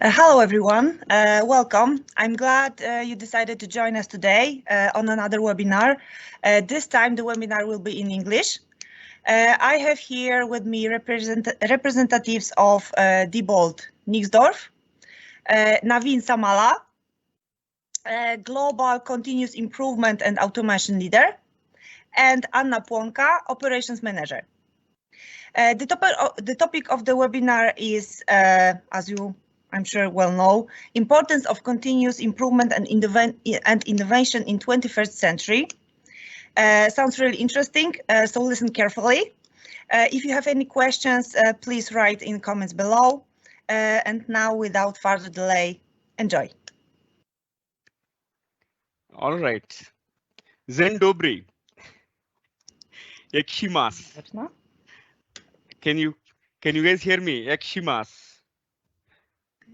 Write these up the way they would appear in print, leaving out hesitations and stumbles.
Hello, everyone. Welcome. I'm glad you decided to join us today on another webinar. This time, the webinar will be in English. I have here with me representatives of Diebold Nixdorf, Naveen Samala, Global Continuous Improvement and Automation Leader, and Anna Płonka, Operations Manager. The topic of the webinar is, as you I'm sure well know, importance of continuous improvement and innovation in 21st century. Sounds really interesting, so listen carefully. If you have any questions, please write in comments below. And now, without further delay, enjoy. All right. Zen Dobry. Yakshimas. Can you guys hear me? Yakshimas.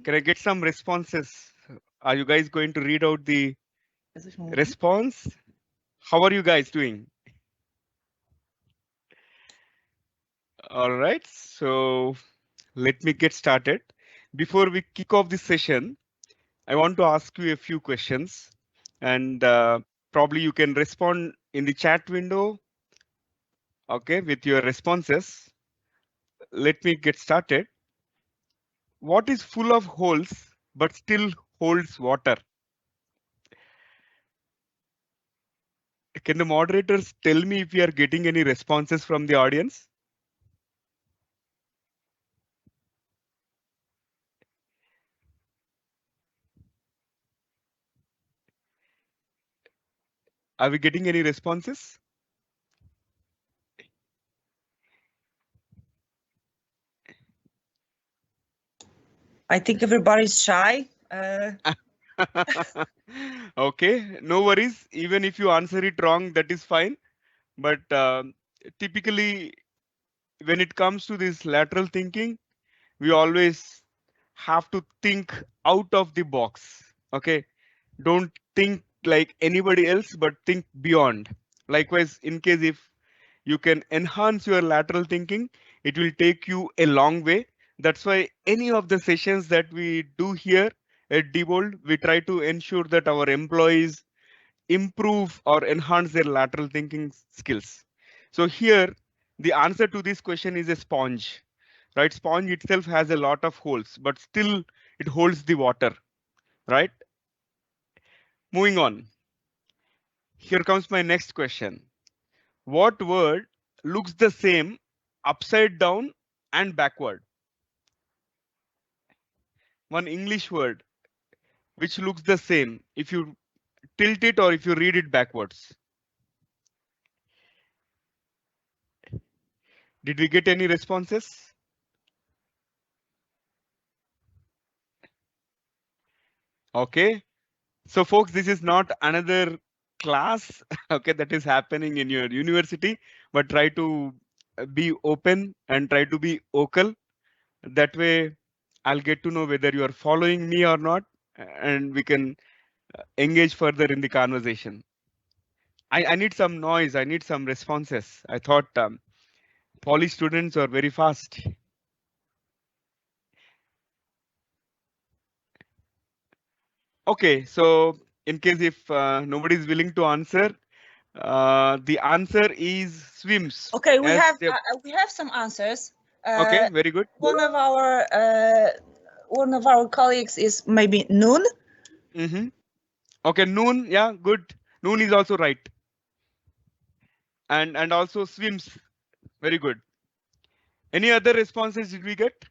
Can I get some responses? Are you guys going to read out the response? How are you guys doing? All right. So let me get started. Before we kick off this session, I want to ask you a few questions, and probably you can respond in the chat window. Okay, with your responses. Let me get started. What is full of holes but still holds water? Can the moderators tell me if we are getting any responses from the audience? Are we getting any responses? I think everybody's shy. Okay, no worries. Even if you answer it wrong, that is fine. But typically, when it comes to this lateral thinking, we always have to think out of the box. Okay, don't think like anybody else, but think beyond. Likewise, in case if you can enhance your lateral thinking, it will take you a long way. That's why any of the sessions that we do here at Diebold, we try to ensure that our employees improve or enhance their lateral thinking skills. So here, the answer to this question is a sponge, right? Sponge itself has a lot of holes, but still it holds the water, right? Moving on. Here comes my next question. What word looks the same upside down and backward? One English word which looks the same if you tilt it or if you read it backwards. Did we get any responses? Okay. So folks, this is not another class, okay, that is happening in your university, but try to be open and try to be vocal. That way I'll get to know whether you are following me or not, and we can engage further in the conversation. I need some noise. I need some responses. I thought poly students are very fast. Okay, so in case if nobody is willing to answer, the answer is swims. Okay, we have some answers. Okay, very good. One of our colleagues is maybe Noon. Mm-hmm. Okay, Noon, yeah, good. Noon is also right. And also swims, very good. Any other responses did we get?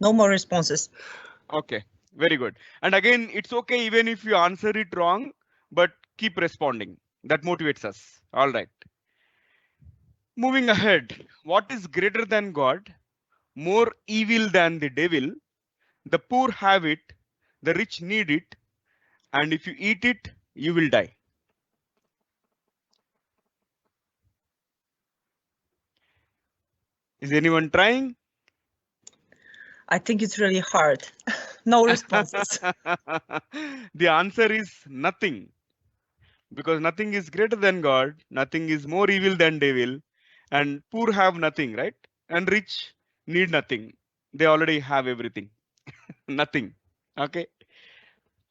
No more responses. Okay, very good. And again, it's okay even if you answer it wrong, but keep responding. That motivates us. All right. Moving ahead, what is greater than God, more evil than the devil? The poor have it, the rich need it, and if you eat it, you will die. Is anyone trying? I think it's really hard. No responses. The answer is nothing. Because nothing is greater than God, nothing is more evil than devil, and poor have nothing, right? and rich need nothing. They already have everything. Nothing. Okay.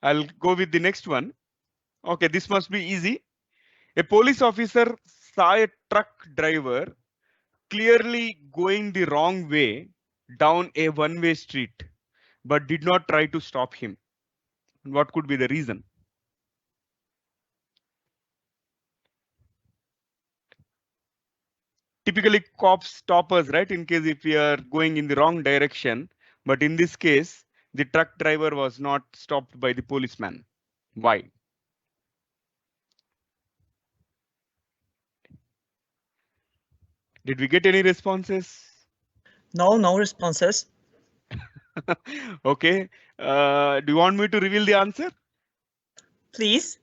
I'll go with the next one. Okay, this must be easy. A police officer saw a truck driver clearly going the wrong way down a one-way street, but did not try to stop him. What could be the reason? Typically, cops stop us, right? In case if we are going in the wrong direction. But in this case, the truck driver was not stopped by the policeman. Why? Did we get any responses? No responses. Okay. Do you want me to reveal the answer? Please.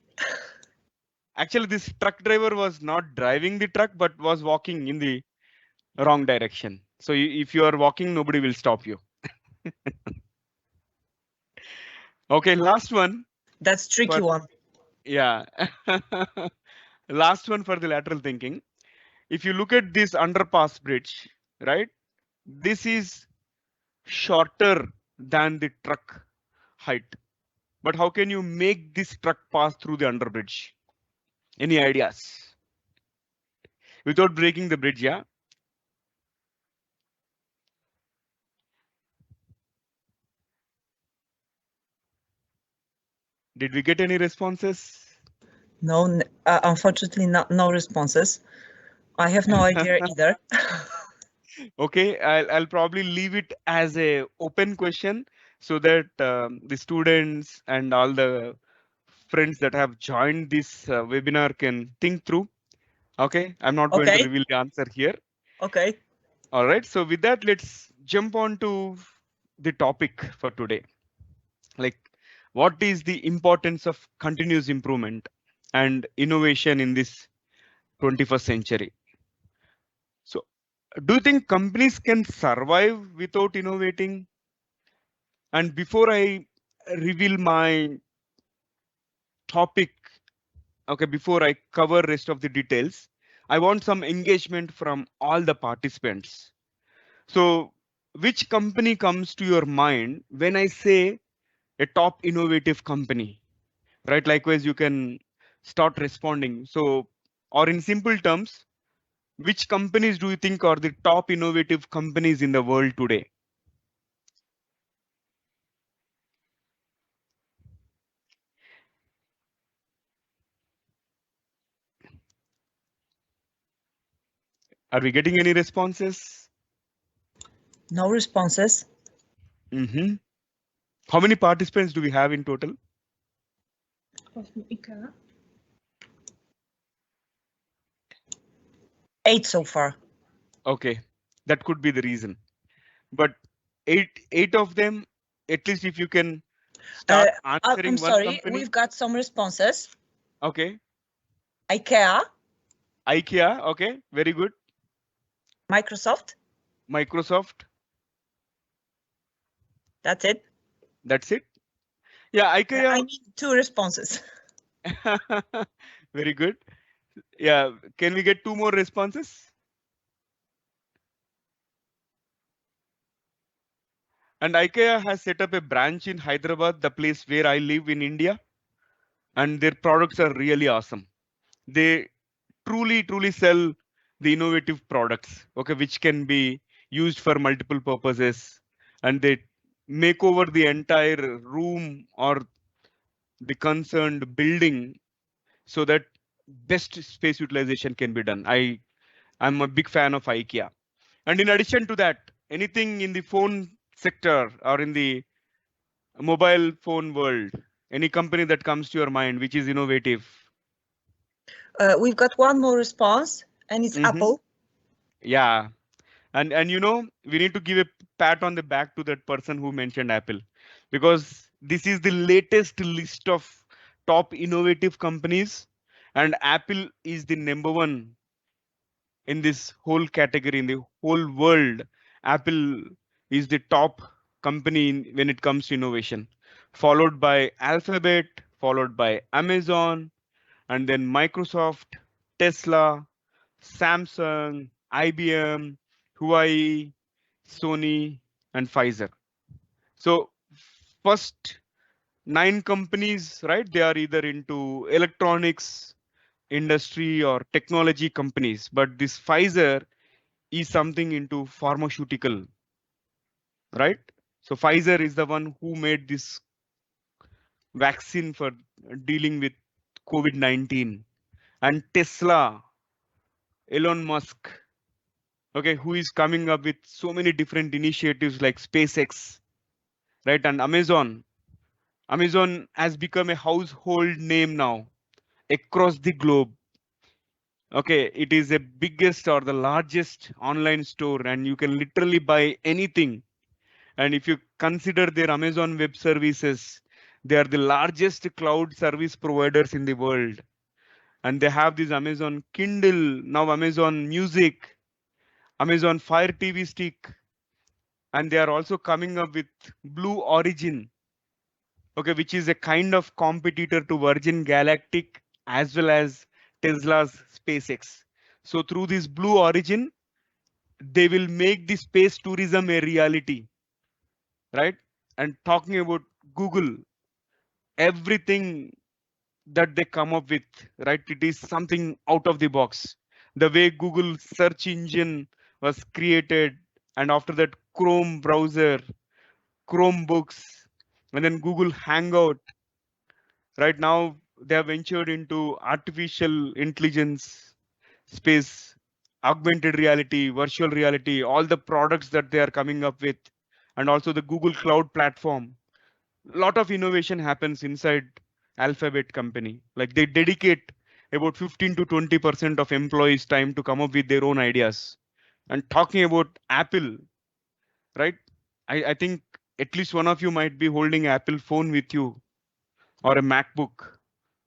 Actually, this truck driver was not driving the truck, but was walking in the wrong direction. So if you are walking, nobody will stop you. Okay, last one. That's tricky one. Yeah. Last one for the lateral thinking. If you look at this underpass bridge, right? This is shorter than the truck height. But how can you make this truck pass through the underbridge? Any ideas? Without breaking the bridge, yeah? Did we get any responses? No, unfortunately, no responses. I have no idea either. Okay, I'll probably leave it as a open question so that the students and all the friends that have joined this webinar can think through. Okay, I'm not going to Okay. reveal the answer here. Okay. All right, so with that, let's jump on to the topic for today. Like, what is the importance of continuous improvement and innovation in this 21st century? So, do you think companies can survive without innovating? And before I reveal my topic, okay, before I cover rest of the details, I want some engagement from all the participants. So, which company comes to your mind when I say a top innovative company, right? Likewise, you can start responding. So, or in simple terms, which companies do you think are the top innovative companies in the world today? Are we getting any responses? No responses. Mm-hmm. How many participants do we have in total? IKEA. 8 so far. Okay, that could be the reason. But eight of them, at least if you can start answering I'm one sorry, company. we've got some responses. Okay. IKEA. IKEA. Okay, very good. Microsoft. Microsoft. That's it. That's it. Yeah, IKEA. I need 2 responses. Very good. Yeah, can we get 2 more responses? And IKEA has set up a branch in Hyderabad, the place where I live in India, and their products are really awesome. They truly sell the innovative products, okay, which can be used for multiple purposes, and they make over the entire room or the concerned building so that best space utilization can be done. I'm a big fan of IKEA. And in addition to that, anything in the phone sector or in the mobile phone world, any company that comes to your mind which is innovative? We've got one more response, and it's Apple. Yeah, and you know, we need to give a pat on the back to that person who mentioned Apple, because this is the latest list of top innovative companies, and Apple is the number one in this whole category in the whole world. Apple is the top company when it comes to innovation, followed by Alphabet, followed by Amazon, and then Microsoft, Tesla, Samsung, IBM, Huawei, Sony, and Pfizer. So first 9 companies, right? They are either into electronics industry or technology companies, but this Pfizer is something into pharmaceutical, right? So Pfizer is the one who made this vaccine for dealing with COVID-19, and Tesla, Elon Musk, okay, who is coming up with so many different initiatives like SpaceX, right? And Amazon. Amazon has become a household name now across the globe. Okay, it is the biggest or the largest online store, and you can literally buy anything. And if you consider their Amazon Web Services, they are the largest cloud service providers in the world. And they have this Amazon Kindle, now Amazon Music, Amazon Fire TV Stick, and they are also coming up with Blue Origin, okay, which is a kind of competitor to Virgin Galactic as well as Tesla's SpaceX. So through this Blue Origin, they will make the space tourism a reality, right? And talking about Google, everything that they come up with, right? It is something out of the box. The way Google search engine was created, and after that, Chrome browser, Chromebooks, and then Google Hangout. Right now, they have ventured into artificial intelligence space, augmented reality, virtual reality, all the products that they are coming up with, and also the Google Cloud platform. Lot of innovation happens inside Alphabet company. Like they dedicate about 15 to 20% of employees' time to come up with their own ideas. And talking about Apple, right? I think at least one of you might be holding Apple phone with you or a MacBook.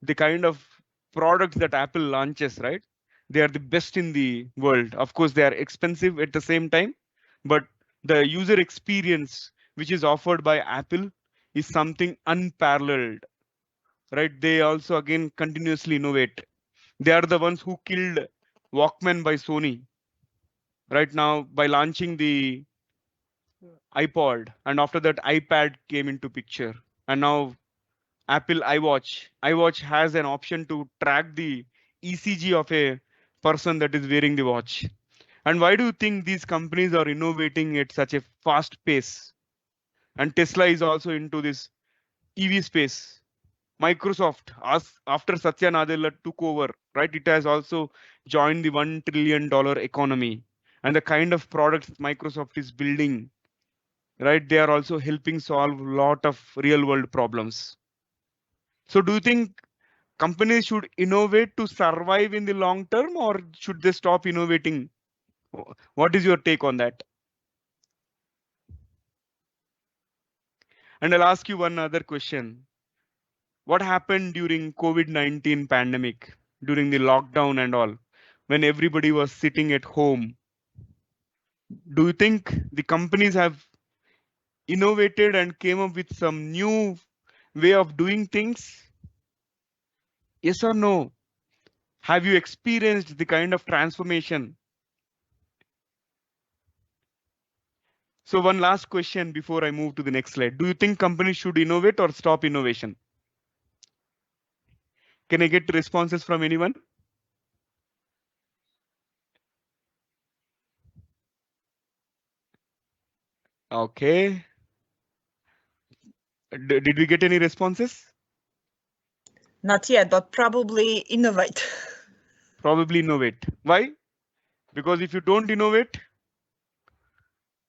The kind of products that Apple launches, right? They are the best in the world. Of course, they are expensive at the same time, but the user experience which is offered by Apple is something unparalleled, right? They also again continuously innovate. They are the ones who killed Walkman by Sony, right now by launching the iPod, and after that iPad came into picture, and now Apple iWatch. iWatch has an option to track the ECG of a person that is wearing the watch. And why do you think these companies are innovating at such a fast pace? And Tesla is also into this EV space. Microsoft, after Satya Nadella took over, right? It has also joined the $1 trillion economy. And the kind of products Microsoft is building, right? They are also helping solve a lot of real world problems. So do you think companies should innovate to survive in the long term, or should they stop innovating? What is your take on that? And I'll ask you one other question. What happened during COVID-19 pandemic, during the lockdown and all, when everybody was sitting at home? Do you think the companies have innovated and came up with some new way of doing things? Yes or no? Have you experienced the kind of transformation? So one last question before I move to the next slide. Do you think companies should innovate or stop innovation? Can I get responses from anyone? Okay. Did we get any responses? Not yet, but probably innovate. Probably innovate. Why? Because if you don't innovate,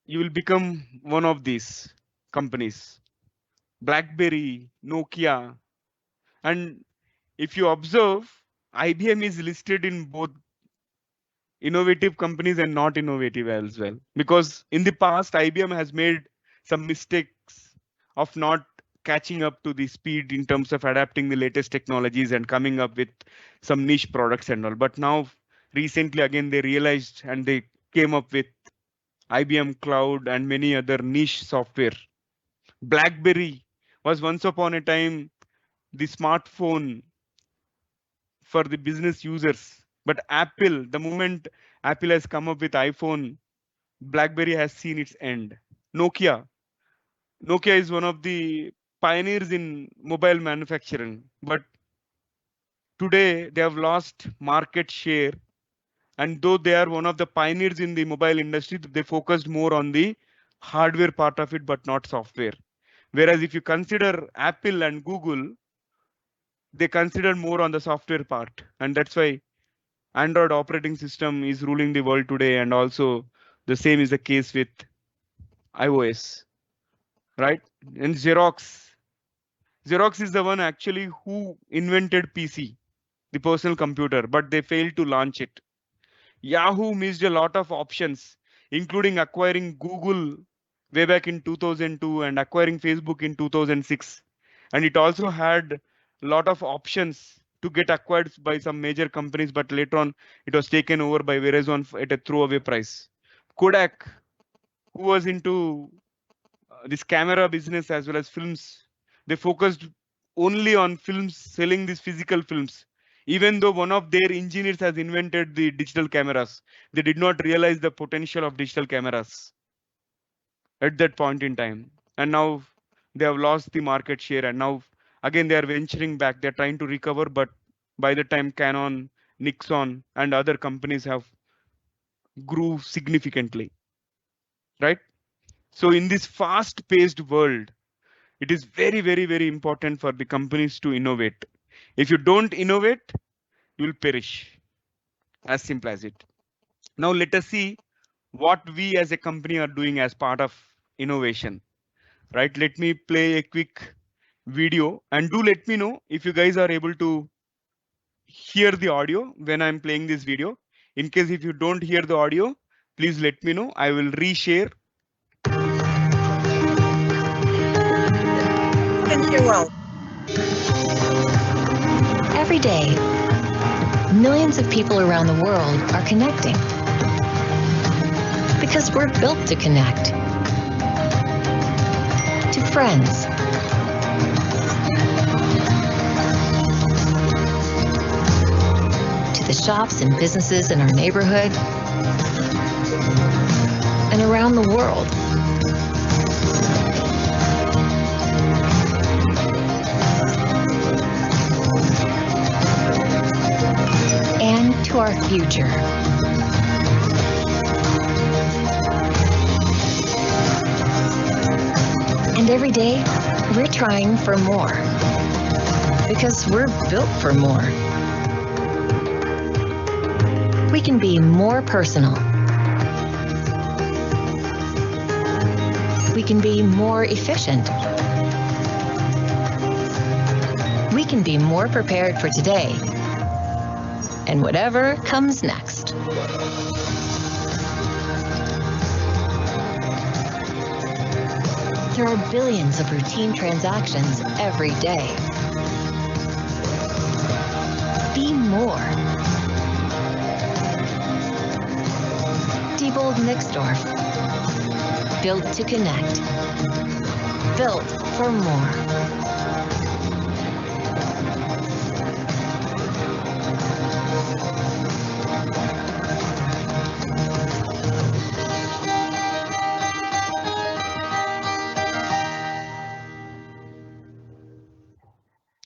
you will become one of these companies. BlackBerry, Nokia. And if you observe, IBM is listed in both innovative companies and not innovative as well. Because in the past, IBM has made some mistakes of not catching up to the speed in terms of adapting the latest technologies and coming up with some niche products and all. But now, recently, again, they realized and they came up with IBM Cloud and many other niche software. BlackBerry was once upon a time the smartphone for the business users. But Apple, the moment Apple has come up with iPhone, BlackBerry has seen its end. Nokia is one of the pioneers in mobile manufacturing, but today they have lost market share. And though they are one of the pioneers in the mobile industry, they focused more on the hardware part of it, but not software. Whereas if you consider Apple and Google, they consider more on the software part. And that's why Android operating system is ruling the world today. And also the same is the case with iOS, right? And Xerox is the one actually who invented PC, the personal computer, but they failed to launch it. Yahoo missed a lot of options, including acquiring Google way back in 2002 and acquiring Facebook in 2006. And it also had a lot of options to get acquired by some major companies, but later on it was taken over by Verizon at a throwaway price. Kodak, who was into this camera business as well as films, they focused only on films, selling these physical films. Even though one of their engineers has invented the digital cameras, they did not realize the potential of digital cameras at that point in time. And now they have lost the market share, and now again they are venturing back. They're trying to recover, but by the time Canon, Nixon, and other companies have grew significantly, right? So in this fast-paced world, it is very, very, very important for the companies to innovate. If you don't innovate, you will perish. As simple as it. Now let us see what we as a company are doing as part of innovation, right? Let me play a quick video and do let me know if you guys are able to hear the audio when I'm playing this video. In case if you don't hear the audio, please let me know. I will reshare. You can hear well. Every day, millions of people around the world are connecting because we're built to connect. To friends, to the shops and businesses in our neighborhood, and around the world. And to our future. And every day, we're trying for more because we're built for more. We can be more personal. We can be more efficient. We can be more prepared for today and whatever comes next. There are billions of routine transactions every day. Be more. Diebold Nixdorf. Built to connect. Built for more.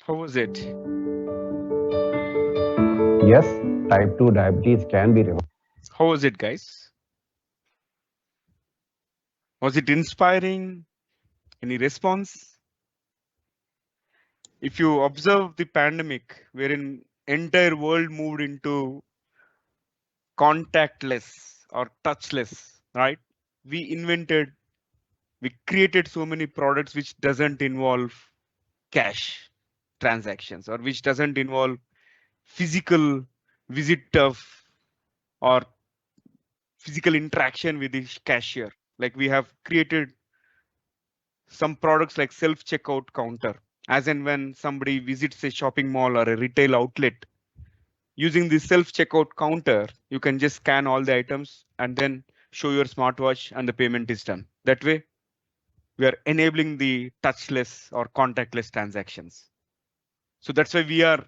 How was it? Yes, type 2 diabetes can be reversed. How was it, guys? Was it inspiring? Any response? If you observe the pandemic, wherein entire world moved into contactless or touchless, right? We created so many products which doesn't involve cash transactions or which doesn't involve physical visit of or physical interaction with the cashier. Like we have created some products like self-checkout counter, as and when somebody visits a shopping mall or a retail outlet, using the self-checkout counter, you can just scan all the items and then show your smartwatch and the payment is done. That way, we are enabling the touchless or contactless transactions. So that's why we are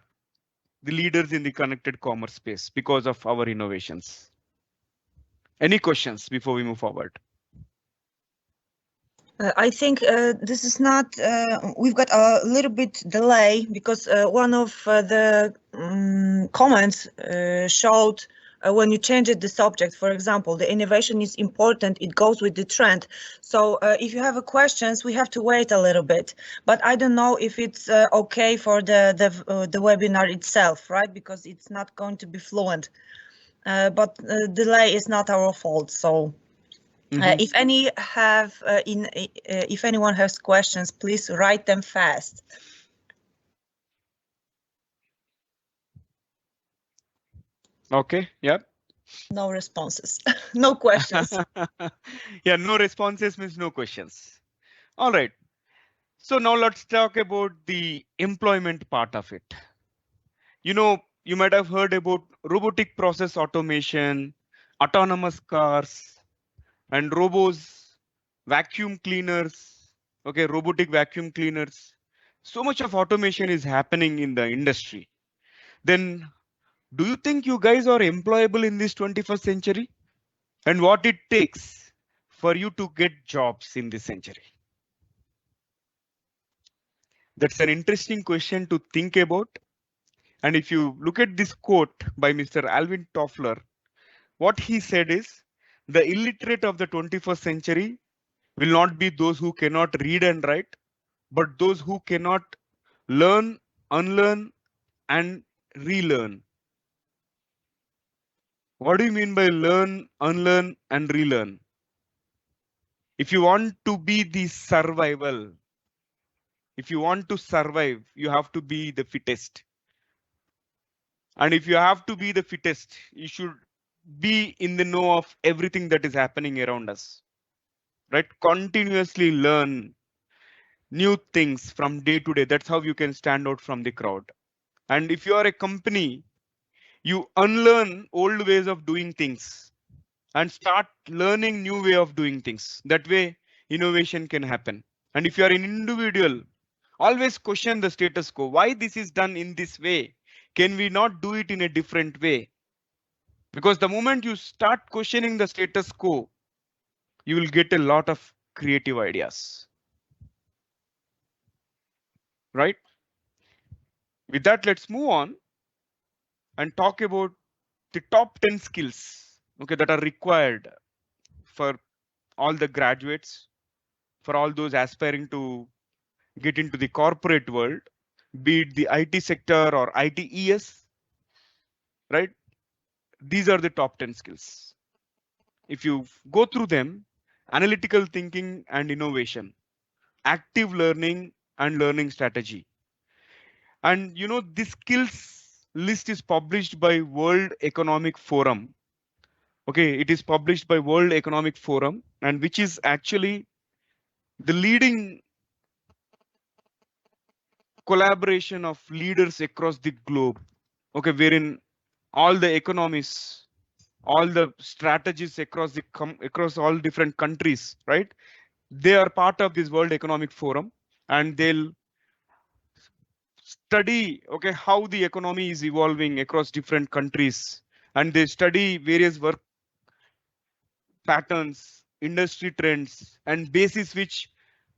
the leaders in the connected commerce space because of our innovations. Any questions before we move forward? I think this is not, we've got a little bit delay because one of the comments showed when you change the subject, for example, the innovation is important, it goes with the trend. So if you have questions, we have to wait a little bit, but I don't know if it's okay for the webinar itself, right? Because it's not going to be fluent, but delay is not our fault, so. If anyone has questions, please write them fast. Okay, yeah. No responses, no questions. Yeah, no responses means no questions. All right. So now let's talk about the employment part of it. You know, you might have heard about robotic process automation, autonomous cars, and robots, vacuum cleaners, okay, robotic vacuum cleaners. So much of automation is happening in the industry. Then do you think you guys are employable in this 21st century? And what it takes for you to get jobs in this century? That's an interesting question to think about. And if you look at this quote by Mr. Alvin Toffler, what he said is, the illiterate of the 21st century will not be those who cannot read and write, but those who cannot learn, unlearn, and relearn. What do you mean by learn, unlearn, and relearn? If you want to be the survival, if you want to survive, you have to be the fittest. And if you have to be the fittest, you should be in the know of everything that is happening around us, right? Continuously learn new things from day to day. That's how you can stand out from the crowd. And if you are a company, you unlearn old ways of doing things and start learning new way of doing things. That way innovation can happen. And if you are an individual, always question the status quo. Why this is done in this way? Can we not do it in a different way? Because the moment you start questioning the status quo, you will get a lot of creative ideas. Right? With that, let's move on and talk about the top 10 skills, okay, that are required for all the graduates, for all those aspiring to get into the corporate world, be it the IT sector or ITES, right? These are the top 10 skills. If you go through them, analytical thinking and innovation, active learning and learning strategy. And you know, this skills list is published by World Economic Forum. Okay, it is published by World Economic Forum, and which is actually the leading collaboration of leaders across the globe. Okay, wherein all the economies, all the strategies across the across all different countries, right? They are part of this World Economic Forum, and they'll study, okay, how the economy is evolving across different countries, and they study various work patterns, industry trends, and basis which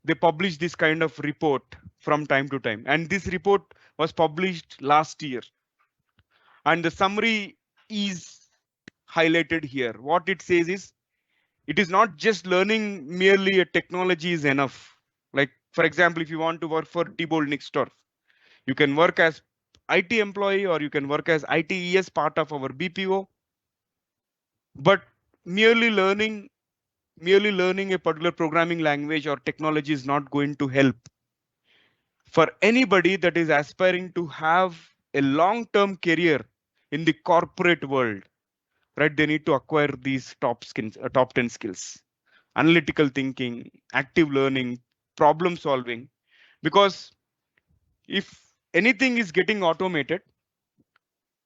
they publish this kind of report from time to time. And this report was published last year. And the summary is highlighted here. What it says is, it is not just learning merely a technology is enough. Like, for example, if you want to work for Diebold Nixdorf, you can work as IT employee or you can work as ITES part of our BPO. But merely learning a particular programming language or technology is not going to help. For anybody that is aspiring to have a long-term career in the corporate world, right? They need to acquire these top 10 skills: analytical thinking, active learning, problem solving. Because if anything is getting automated,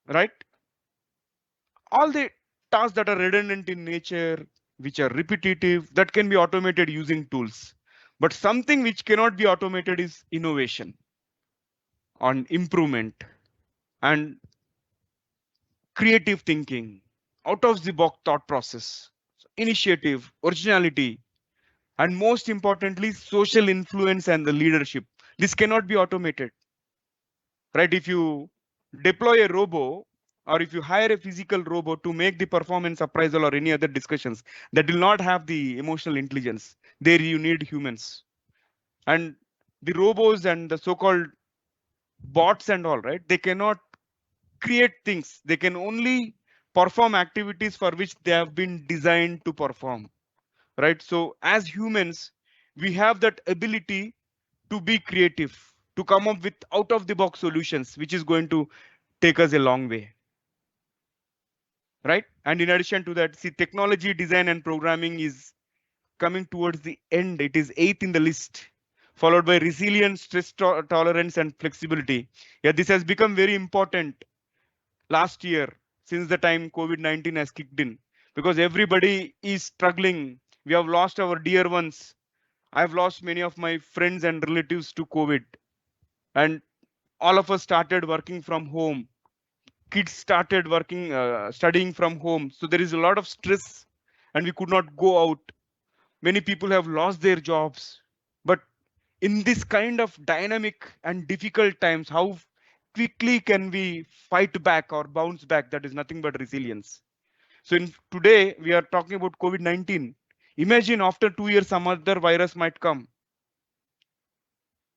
right? All the tasks that are redundant in nature, which are repetitive, that can be automated using tools. But something which cannot be automated is innovation, on improvement, and creative thinking, out of the box thought process. initiative, originality, and most importantly, social influence and the leadership. This cannot be automated, right? If you deploy a robo or if you hire a physical robot to make the performance appraisal or any other discussions that will not have the emotional intelligence, there you need humans. And the robots and the so-called bots and all, right? They cannot create things. They can only perform activities for which they have been designed to perform, right? So as humans, we have that ability to be creative, to come up with out of the box solutions, which is going to take us a long way, right? And in addition to that, see, technology, design, and programming is coming towards the end. It is 8th in the list, followed by resilience, stress tolerance, and flexibility. Yeah, this has become very important last year since the time COVID-19 has kicked in, because everybody is struggling. We have lost our dear ones. I've lost many of my friends and relatives to COVID, and all of us started working from home. Kids started working, studying from home. So there is a lot of stress and we could not go out. Many people have lost their jobs. But in this kind of dynamic and difficult times, how quickly can we fight back or bounce back? That is nothing but resilience. So today we are talking about COVID-19. Imagine after 2 years, some other virus might come.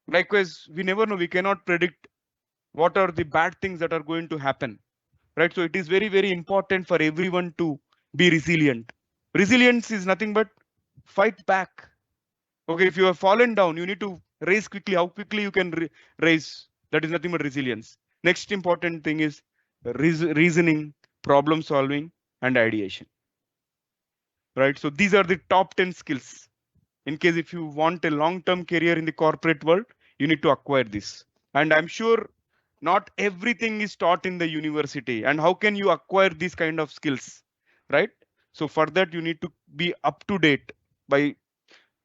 Likewise, we never know. We cannot predict what are the bad things that are going to happen, right? So it is very, very important for everyone to be resilient. Resilience is nothing but fight back. Okay, if you have fallen down, you need to raise quickly. How quickly you can raise, that is nothing but resilience. Next important thing is reasoning, problem solving, and ideation, right? So these are the top 10 skills. In case if you want a long-term career in the corporate world, you need to acquire this. And I'm sure not everything is taught in the university. And how can you acquire these kind of skills, right? So for that, you need to be up to date by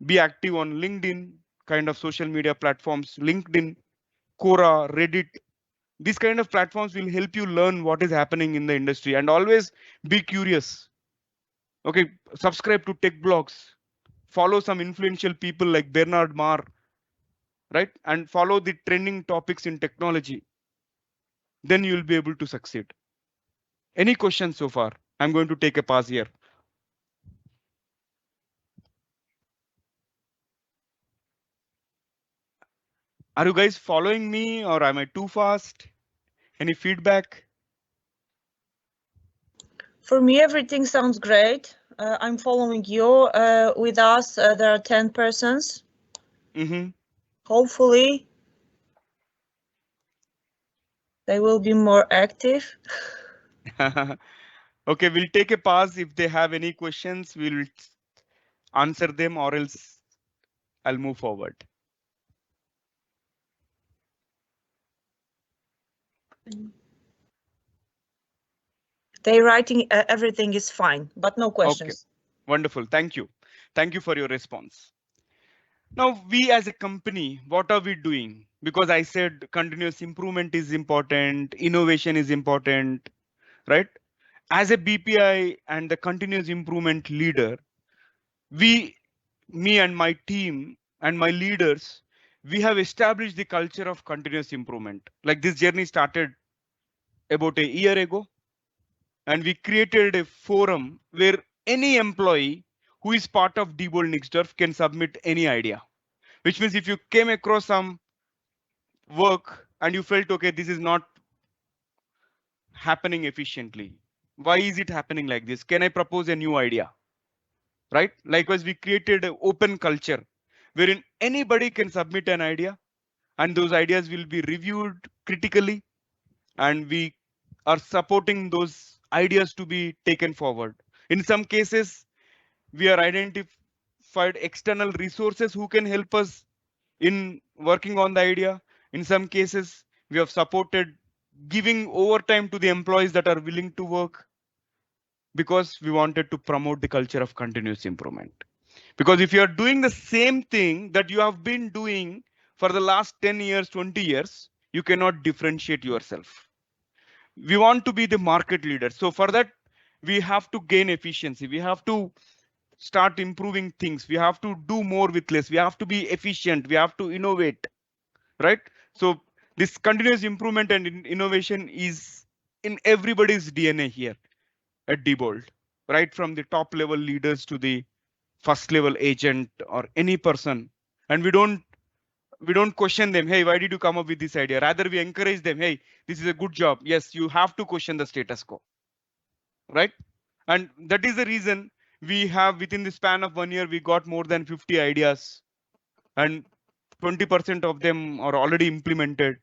be active on LinkedIn, kind of social media platforms, LinkedIn, Quora, Reddit. These kind of platforms will help you learn what is happening in the industry, and always be curious. Okay, subscribe to tech blogs, follow some influential people like Bernard Marr, right? And follow the trending topics in technology. Then you'll be able to succeed. Any questions so far? I'm going to take a pause here. Are you guys following me or am I too fast? Any feedback? For me, everything sounds great. I'm following you. With us, there are 10 persons. Hopefully, they will be more active. Okay, we'll take a pause. If they have any questions, we'll answer them, or else I'll move forward. They're writing everything is fine, but no questions. Okay. Wonderful. Thank you. Thank you for your response. Now, we as a company, what are we doing? Because I said continuous improvement is important, innovation is important, right? As a BPI and the continuous improvement leader, me and my team and my leaders, we have established the culture of continuous improvement. Like this journey started about a year ago, and we created a forum where any employee who is part of Diebold Nixdorf can submit any idea. Which means if you came across some work and you felt, okay, this is not happening efficiently. Why is it happening like this? Can I propose a new idea? Right? Likewise, we created an open culture wherein anybody can submit an idea and those ideas will be reviewed critically, and we are supporting those ideas to be taken forward. In some cases, we are identified external resources who can help us in working on the idea. In some cases, we have supported giving overtime to the employees that are willing to work, because we wanted to promote the culture of continuous improvement. Because if you are doing the same thing that you have been doing for the last 10 years, 20 years, you cannot differentiate yourself. We want to be the market leader. So for that, we have to gain efficiency. We have to start improving things. We have to do more with less. We have to be efficient. We have to innovate, right? So this continuous improvement and innovation is in everybody's DNA here at Diebold, right from the top level leaders to the first level agent or any person. And we don't question them, hey, why did you come up with this idea? Rather, we encourage them, hey, this is a good job. Yes, you have to question the status quo, right? And that is the reason we have, within the span of 1 year, we got more than 50 ideas, and 20% of them are already implemented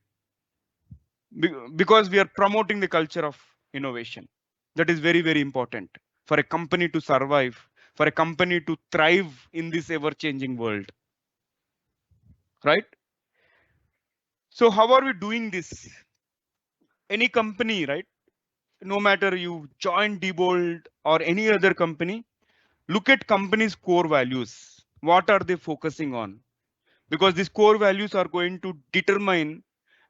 because we are promoting the culture of innovation. That is very, very important for a company to survive, for a company to thrive in this ever changing world, right? So how are we doing this? Any company, right? No matter you join Diebold or any other company, look at company's core values. What are they focusing on? Because these core values are going to determine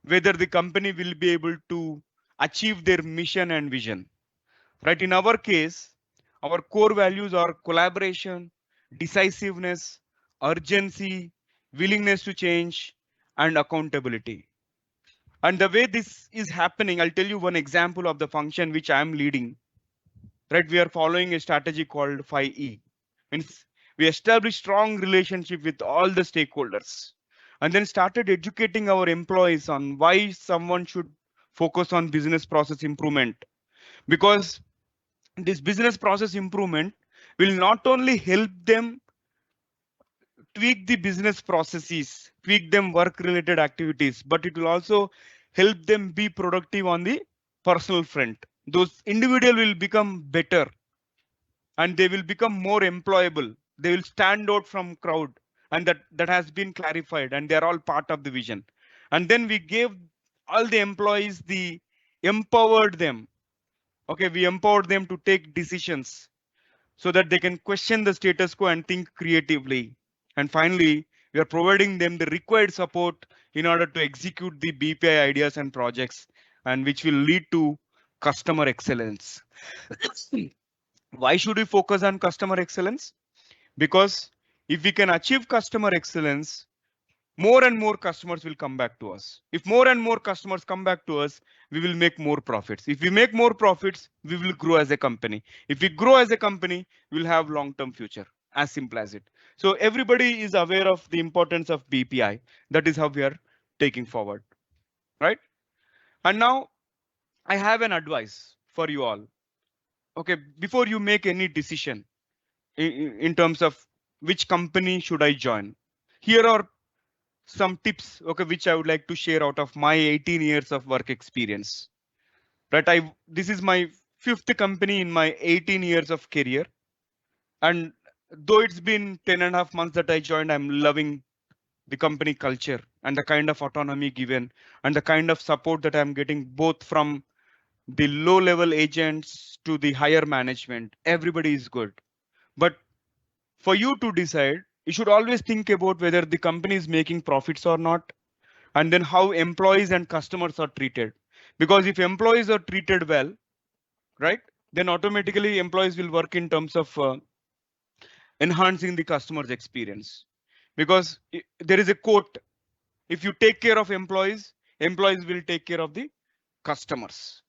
whether the company will be able to achieve their mission and vision. Right? In our case, our core values are collaboration, decisiveness, urgency, willingness to change, and accountability. And the way this is happening, I'll tell you one example of the function which I'm leading. Right? We are following a strategy called 5E. Means we establish strong relationship with all the stakeholders and then started educating our employees on why someone should focus on business process improvement. Because this business process improvement will not only help them tweak the business processes, tweak them work related activities, but it will also help them be productive on the personal front. Those individual will become better and they will become more employable. They will stand out from crowd, and that has been clarified, and they're all part of the vision. And then we gave all the employees empowered them. Okay, we empowered them to take decisions so that they can question the status quo and think creatively. And finally, we are providing them the required support in order to execute the BPI ideas and projects, and which will lead to customer excellence. Why should we focus on customer excellence? Because if we can achieve customer excellence, more and more customers will come back to us. If more and more customers come back to us, we will make more profits. If we make more profits, we will grow as a company. If we grow as a company, we'll have long-term future. As simple as it. So everybody is aware of the importance of BPI. That is how we are taking forward, right? And now I have an advice for you all. Okay, before you make any decision in terms of which company should I join, here are some tips, okay, which I would like to share out of my 18 years of work experience. Right, this is my 5th company in my 18 years of career, and though it's been 10.5 months that I joined, I'm loving the company culture and the kind of autonomy given and the kind of support that I'm getting both from the low level agents to the higher management. Everybody is good. But for you to decide, you should always think about whether the company is making profits or not, and then how employees and customers are treated. Because if employees are treated well, right, then automatically employees will work in terms of enhancing the customer's experience. Because there is a quote, if you take care of employees, employees will take care of the customers.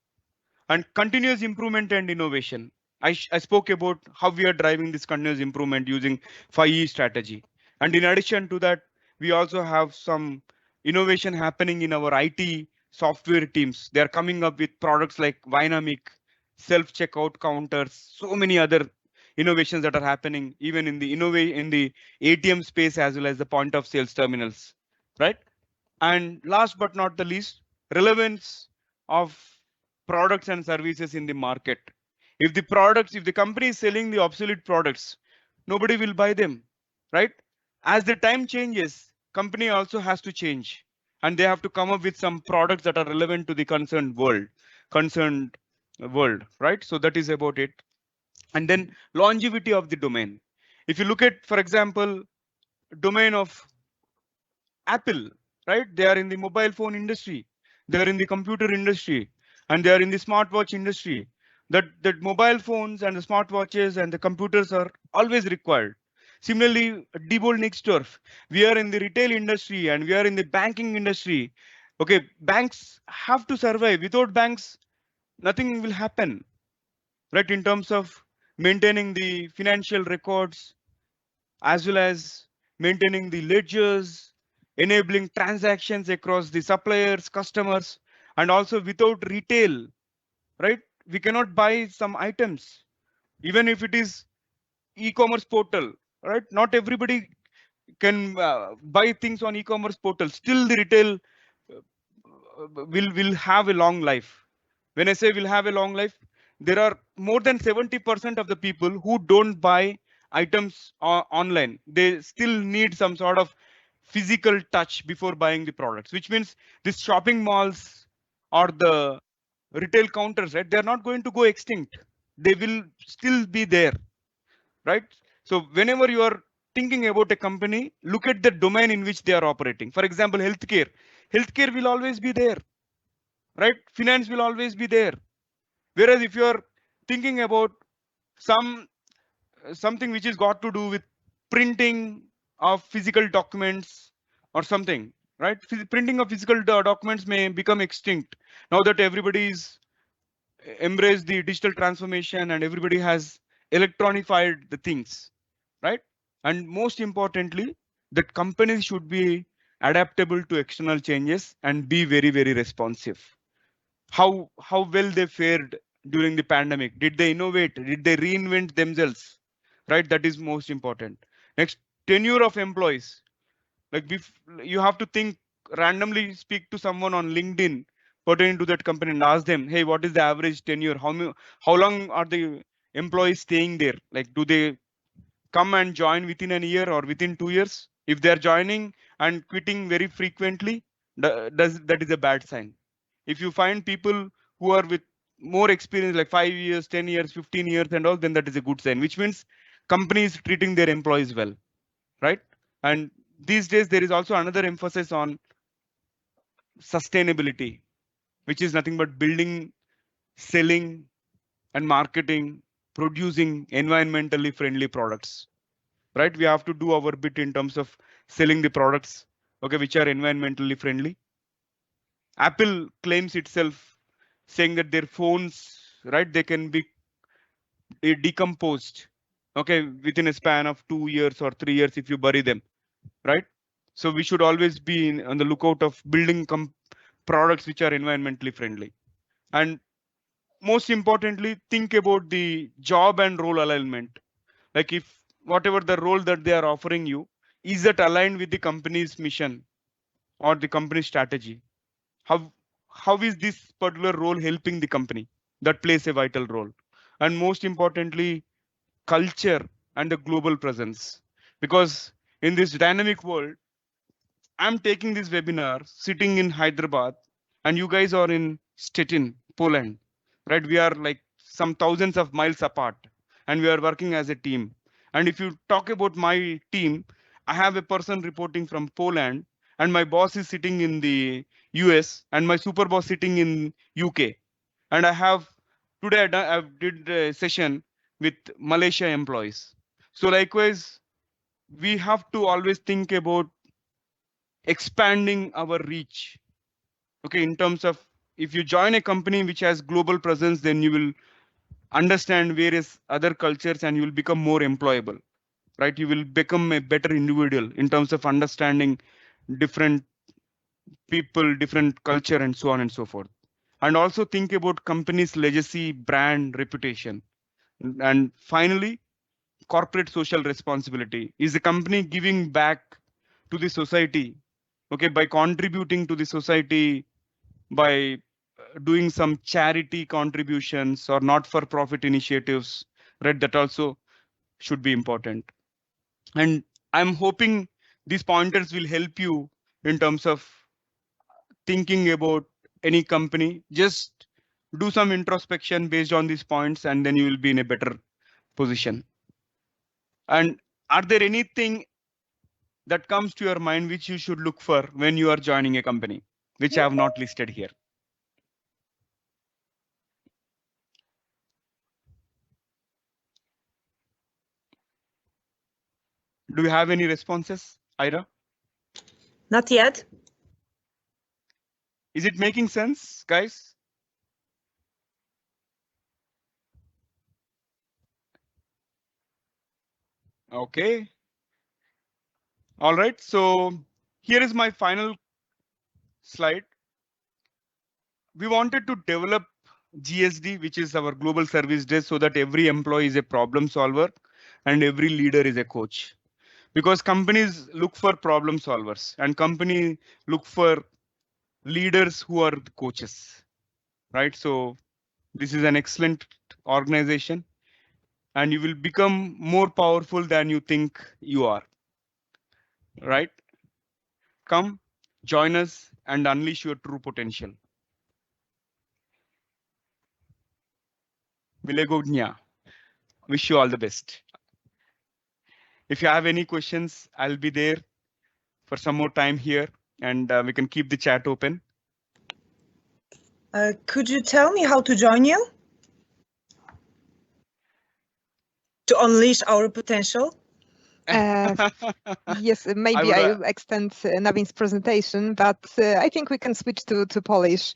And continuous improvement and innovation. I spoke about how we are driving this continuous improvement using 5E strategy. And in addition to that, we also have some innovation happening in our IT software teams. They are coming up with products like Vynamic, self-checkout counters, so many other innovations that are happening even in the ATM space as well as the point of sales terminals, right? And last but not the least, relevance of products and services in the market. If the company is selling the obsolete products, nobody will buy them, right? As the time changes, company also has to change, and they have to come up with some products that are relevant to the concerned world, right? So that is about it. And then longevity of the domain. If you look at, for example, domain of Apple, right? They are in the mobile phone industry, they are in the computer industry, and they are in the smartwatch industry. that mobile phones and the smartwatches and the computers are always required. Similarly, Diebold Nixdorf, we are in the retail industry and we are in the banking industry. Okay, banks have to survive. Without banks, nothing will happen, right? In terms of maintaining the financial records, as well as maintaining the ledgers, enabling transactions across the suppliers, customers, and also without retail, right? We cannot buy some items, even if it is e-commerce portal, right? Not everybody can buy things on e-commerce portal. Still, the retail will have a long life. When I say will have a long life, there are more than 70% of the people who don't buy items online. They still need some sort of physical touch before buying the products, which means these shopping malls or the retail counters, right? They're not going to go extinct. They will still be there, right? So whenever you are thinking about a company, look at the domain in which they are operating. For example, healthcare. Healthcare will always be there, right? Finance will always be there. Whereas if you are thinking about something which is got to do with printing of physical documents or something, right? Printing of physical documents may become extinct now that everybody is embraced the digital transformation and everybody has electronified the things, right? And most importantly, that companies should be adaptable to external changes and be very, very responsive. How well they fared during the pandemic? Did they innovate? Did they reinvent themselves? Right? That is most important. Next, tenure of employees. Like you have to think randomly, speak to someone on LinkedIn pertaining to that company and ask them, hey, what is the average tenure? How long are the employees staying there? Like, do they come and join within a year or within 2 years? If they're joining and quitting very frequently, that is a bad sign. If you find people who are with more experience, like 5 years, 10 years, 15 years and all, then that is a good sign, which means companies treating their employees well, right? And these days, there is also another emphasis on sustainability, which is nothing but building, selling, and marketing, producing environmentally friendly products, right? We have to do our bit in terms of selling the products, okay, which are environmentally friendly. Apple claims itself saying that their phones, right, they can be decomposed, okay, within a span of 2 years or 3 years if you bury them, right? So we should always be on the lookout of building products which are environmentally friendly. And most importantly, think about the job and role alignment. Like if whatever the role that they are offering you, is that aligned with the company's mission or the company's strategy? How is this particular role helping the company? That plays a vital role. And most importantly, culture and the global presence. Because in this dynamic world, I'm taking this webinar sitting in Hyderabad and you guys are in Stettin, Poland, right? We are like some thousands of miles apart and we are working as a team. And if you talk about my team, I have a person reporting from Poland and my boss is sitting in the US and my super boss sitting in UK. And I have today I did a session with Malaysia employees. So likewise, we have to always think about expanding our reach. Okay, in terms of if you join a company which has global presence, then you will understand various other cultures and you will become more employable, right? You will become a better individual in terms of understanding different people, different culture, and so on and so forth. And also think about company's legacy, brand, reputation. And finally, corporate social responsibility. Is the company giving back to the society? Okay, by contributing to the society, by doing some charity contributions or not-for-profit initiatives, right? That also should be important. And I'm hoping these pointers will help you in terms of thinking about any company. Just do some introspection based on these points, and then you will be in a better position. And are there anything that comes to your mind which you should look for when you are joining a company, which I have not listed here? Do you have any responses, Ira? Not yet. Is it making sense, guys? Okay. All right. So here is my final slide. We wanted to develop GSD, which is our global service desk, so that every employee is a problem solver and every leader is a coach. Because companies look for problem solvers and company look for leaders who are the coaches, right? So this is an excellent organization and you will become more powerful than you think you are, right? Come, join us and unleash your true potential. Miłego. Wish you all the best. If you have any questions, I'll be there for some more time here and we can keep the chat open. Could you tell me how to join you? To unleash our potential? Yes, maybe I will extend Navin's presentation, but I think we can switch to Polish.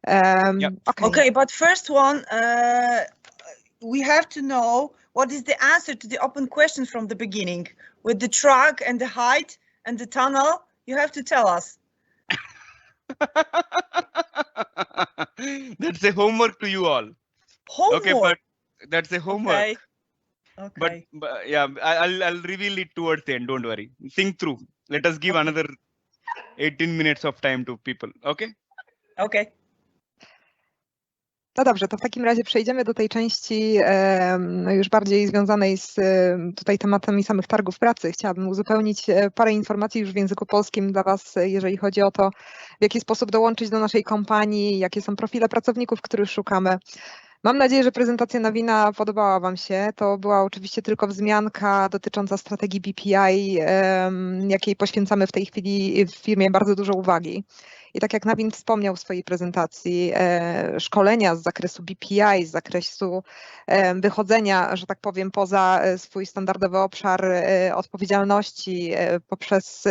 Okay, but first one, we have to know what is the answer to the open question from the beginning. With the truck and the height and the tunnel, you have to tell us. That's a homework to you all. Homework. Okay, but that's a homework. Okay. But yeah, I'll reveal it towards the end. Don't worry. Think through. Let us give another 18 minutes of time to people. Okay? Okay. No dobrze, to w takim razie przejdziemy do tej części już bardziej związanej z tutaj tematami samych targów pracy. Chciałabym uzupełnić parę informacji już w języku polskim dla Was, jeżeli chodzi o to, w jaki sposób dołączyć do naszej kompanii, jakie są profile pracowników, których szukamy. Mam nadzieję, że prezentacja Navina podobała Wam się. To była oczywiście tylko wzmianka dotycząca strategii BPI, jakiej poświęcamy w tej chwili w firmie bardzo dużo uwagi. I tak jak Navin wspomniał w swojej prezentacji, szkolenia z zakresu BPI, z zakresu wychodzenia, że tak powiem, poza swój standardowy obszar odpowiedzialności poprzez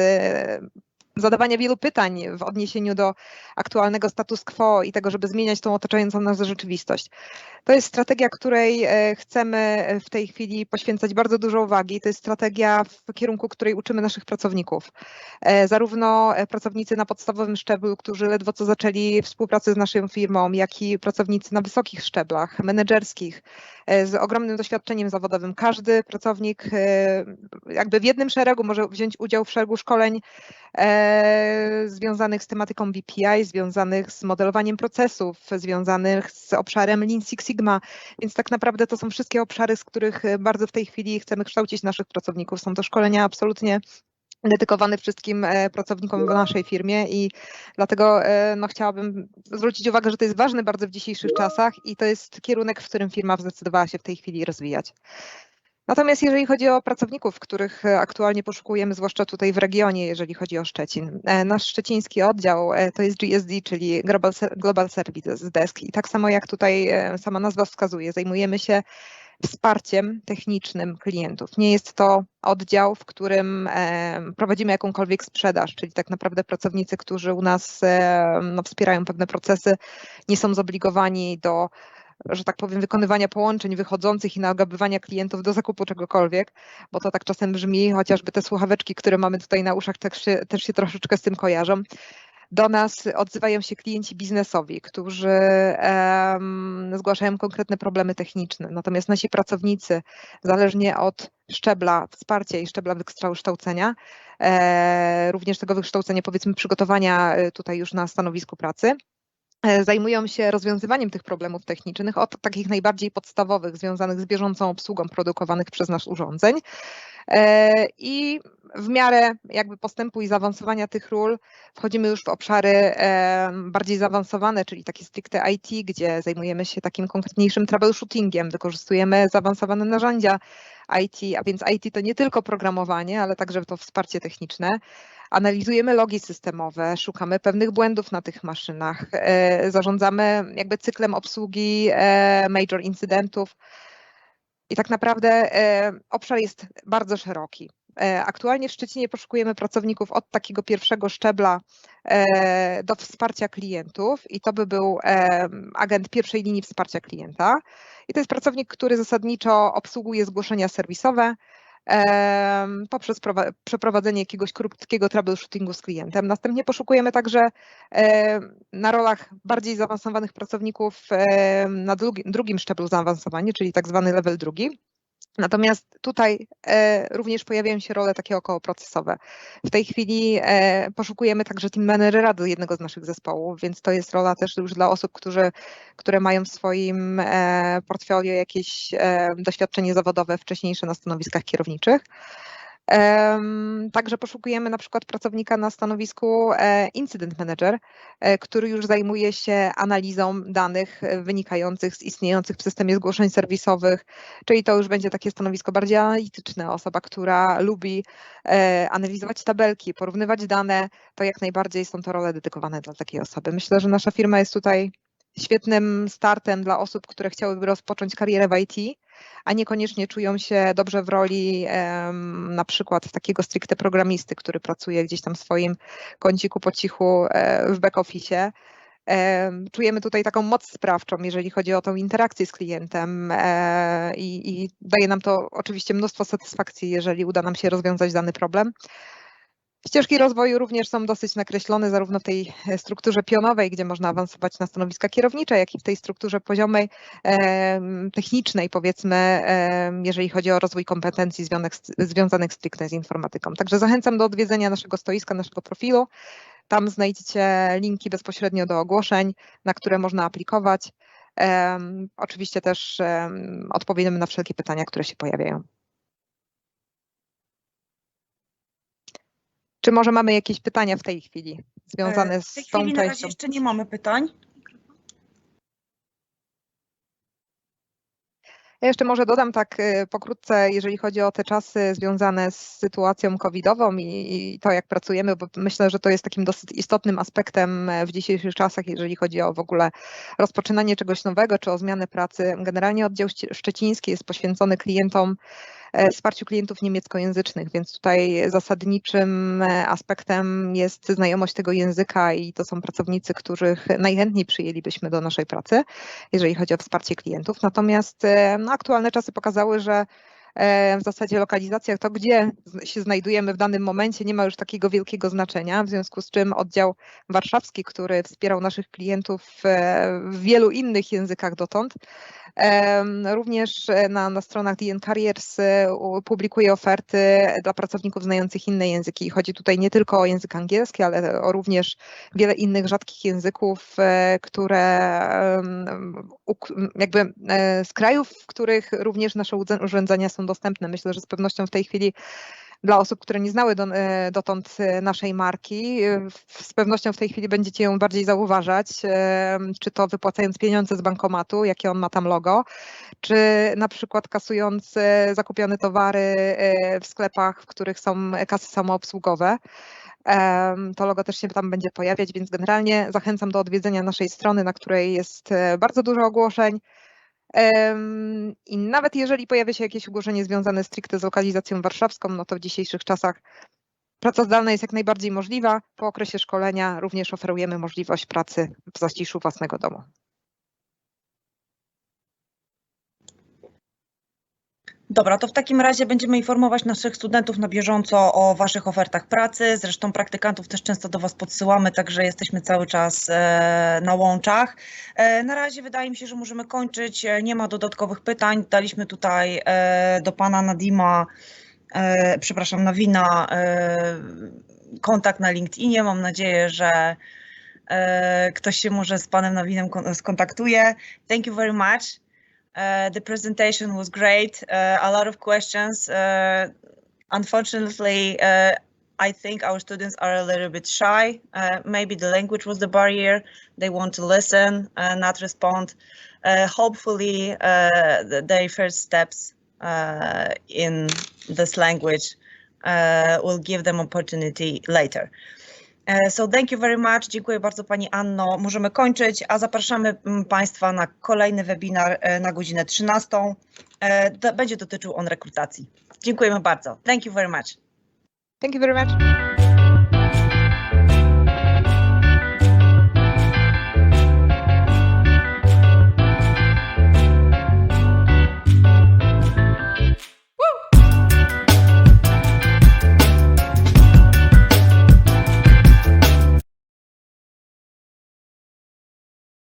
zadawanie wielu pytań w odniesieniu do aktualnego status quo i tego, żeby zmieniać tą otaczającą nas rzeczywistość. To jest strategia, której chcemy w tej chwili poświęcać bardzo dużo uwagi. To jest strategia w kierunku, której uczymy naszych pracowników. Zarówno pracownicy na podstawowym szczeblu, którzy ledwo co zaczęli współpracę z naszą firmą, jak i pracownicy na wysokich szczeblach, menedżerskich, z ogromnym doświadczeniem zawodowym. Każdy pracownik jakby w jednym szeregu może wziąć udział w szeregu szkoleń związanych z tematyką BPI, związanych z modelowaniem procesów, związanych z obszarem Lean Six Sigma, więc tak naprawdę to są wszystkie obszary, z których bardzo w tej chwili chcemy kształcić naszych pracowników. Są to szkolenia absolutnie dedykowane wszystkim pracownikom w naszej firmie i dlatego chciałabym zwrócić uwagę, że to jest ważne bardzo w dzisiejszych czasach i to jest kierunek, w którym firma zdecydowała się w tej chwili rozwijać. Natomiast jeżeli chodzi o pracowników, których aktualnie poszukujemy, zwłaszcza tutaj w regionie, jeżeli chodzi o Szczecin, nasz szczeciński oddział to jest GSD, czyli Global Services Desk i tak samo jak tutaj sama nazwa wskazuje, zajmujemy się wsparciem technicznym klientów. Nie jest to oddział, w którym prowadzimy jakąkolwiek sprzedaż, czyli tak naprawdę pracownicy, którzy u nas wspierają pewne procesy, nie są zobligowani do, że tak powiem, wykonywania połączeń wychodzących i nagabywania klientów do zakupu czegokolwiek, bo to tak czasem brzmi, chociażby te słuchaweczki, które mamy tutaj na uszach też się troszeczkę z tym kojarzą. Do nas odzywają się klienci biznesowi, którzy zgłaszają konkretne problemy techniczne. Natomiast nasi pracownicy, zależnie od szczebla wsparcia i szczebla wykształcenia, również tego wykształcenia, powiedzmy, przygotowania tutaj już na stanowisku pracy, zajmują się rozwiązywaniem tych problemów technicznych, od takich najbardziej podstawowych, związanych z bieżącą obsługą produkowanych przez nas urządzeń. I w miarę jakby postępu i zaawansowania tych ról wchodzimy już w obszary bardziej zaawansowane, czyli takie stricte IT, gdzie zajmujemy się takim konkretniejszym troubleshootingiem, wykorzystujemy zaawansowane narzędzia IT, a więc IT to nie tylko programowanie, ale także to wsparcie techniczne. Analizujemy logi systemowe, szukamy pewnych błędów na tych maszynach, zarządzamy jakby cyklem obsługi major incydentów i tak naprawdę obszar jest bardzo szeroki. aktualnie w Szczecinie poszukujemy pracowników od takiego pierwszego szczebla do wsparcia klientów i to by był agent pierwszej linii wsparcia klienta. I to jest pracownik, który zasadniczo obsługuje zgłoszenia serwisowe poprzez przeprowadzenie jakiegoś krótkiego troubleshootingu z klientem. Następnie poszukujemy także na rolach bardziej zaawansowanych pracowników na drugim szczeblu zaawansowania, czyli tak zwany level drugi. Natomiast tutaj również pojawiają się role takie okołoprocesowe. W tej chwili poszukujemy także team managera do jednego z naszych zespołów, więc to jest rola też już dla osób, które mają w swoim portfolio jakieś doświadczenie zawodowe wcześniejsze na stanowiskach kierowniczych. Także poszukujemy na przykład pracownika na stanowisku incident manager, który już zajmuje się analizą danych wynikających z istniejących w systemie zgłoszeń serwisowych, czyli to już będzie takie stanowisko bardziej analityczne, osoba, która lubi analizować tabelki, porównywać dane, to jak najbardziej są to role dedykowane dla takiej osoby. Myślę, że nasza firma jest tutaj świetnym startem dla osób, które chciałyby rozpocząć karierę w IT, a niekoniecznie czują się dobrze w roli na przykład takiego stricte programisty, który pracuje gdzieś tam w swoim kąciku po cichu w back-office. Czujemy tutaj taką moc sprawczą, jeżeli chodzi o tą interakcję z klientem i daje nam to oczywiście mnóstwo satysfakcji, jeżeli uda nam się rozwiązać dany problem. Ścieżki rozwoju również są dosyć nakreślone zarówno w tej strukturze pionowej, gdzie można awansować na stanowiska kierownicze, jak i w tej strukturze poziomej, technicznej, powiedzmy, jeżeli chodzi o rozwój kompetencji związanych stricte z informatyką. Także zachęcam do odwiedzenia naszego stoiska, naszego profilu. Tam znajdziecie linki bezpośrednio do ogłoszeń, na które można aplikować. Oczywiście też odpowiemy na wszelkie pytania, które się pojawiają. Czy może mamy jakieś pytania w tej chwili związane z tą częścią? W tej chwili na razie jeszcze nie mamy pytań. Ja jeszcze może dodam tak pokrótce, jeżeli chodzi o te czasy związane z sytuacją covidową i to, jak pracujemy, bo myślę, że to jest takim dosyć istotnym aspektem w dzisiejszych czasach, jeżeli chodzi o w ogóle rozpoczynanie czegoś nowego, czy o zmianę pracy. Generalnie oddział szczeciński jest poświęcony klientom, wsparciu klientów niemieckojęzycznych, więc tutaj zasadniczym aspektem jest znajomość tego języka i to są pracownicy, których najchętniej przyjęlibyśmy do naszej pracy, jeżeli chodzi o wsparcie klientów. Natomiast aktualne czasy pokazały, że w zasadzie lokalizacja, to gdzie się znajdujemy w danym momencie, nie ma już takiego wielkiego znaczenia, w związku z czym oddział warszawski, który wspierał naszych klientów w wielu innych językach dotąd, również na stronach DN Careers publikuje oferty dla pracowników znających inne języki. Chodzi tutaj nie tylko o język angielski, ale o również wiele innych rzadkich języków, które jakby z krajów, w których również nasze urządzenia są dostępne. Myślę, że z pewnością w tej chwili dla osób, które nie znały dotąd naszej marki, z pewnością w tej chwili będziecie ją bardziej zauważać, czy to wypłacając pieniądze z bankomatu, jakie on ma tam logo, czy na przykład kasując zakupione towary w sklepach, w których są kasy samoobsługowe. To logo też się tam będzie pojawiać, więc generalnie zachęcam do odwiedzenia naszej strony, na której jest bardzo dużo ogłoszeń. I nawet jeżeli pojawia się jakieś ogłoszenie związane stricte z lokalizacją warszawską, no to w dzisiejszych czasach praca zdalna jest jak najbardziej możliwa. Po okresie szkolenia również oferujemy możliwość pracy w zaciszu własnego domu. Dobra, to w takim razie będziemy informować naszych studentów na bieżąco o Waszych ofertach pracy. Zresztą praktykantów też często do Was podsyłamy, także jesteśmy cały czas na łączach. Na razie wydaje mi się, że możemy kończyć. Nie ma dodatkowych pytań. Daliśmy tutaj do Pana Nadima, przepraszam, Nawina, kontakt na LinkedInie. Mam nadzieję, że ktoś się może z Panem Nawinem skontaktuje. Thank you very much. The presentation was great, a lot of questions. Unfortunately, I think our students are a little bit shy. Maybe the language was the barrier. They want to listen, not respond. Hopefully, their first steps in this language will give them opportunity later. So thank you very much. Dziękuję bardzo Pani Anno. Możemy kończyć, a zapraszamy Państwa na kolejny webinar na godzinę 13. Będzie dotyczył on rekrutacji. Dziękujemy bardzo. Thank you very much. Thank you very much.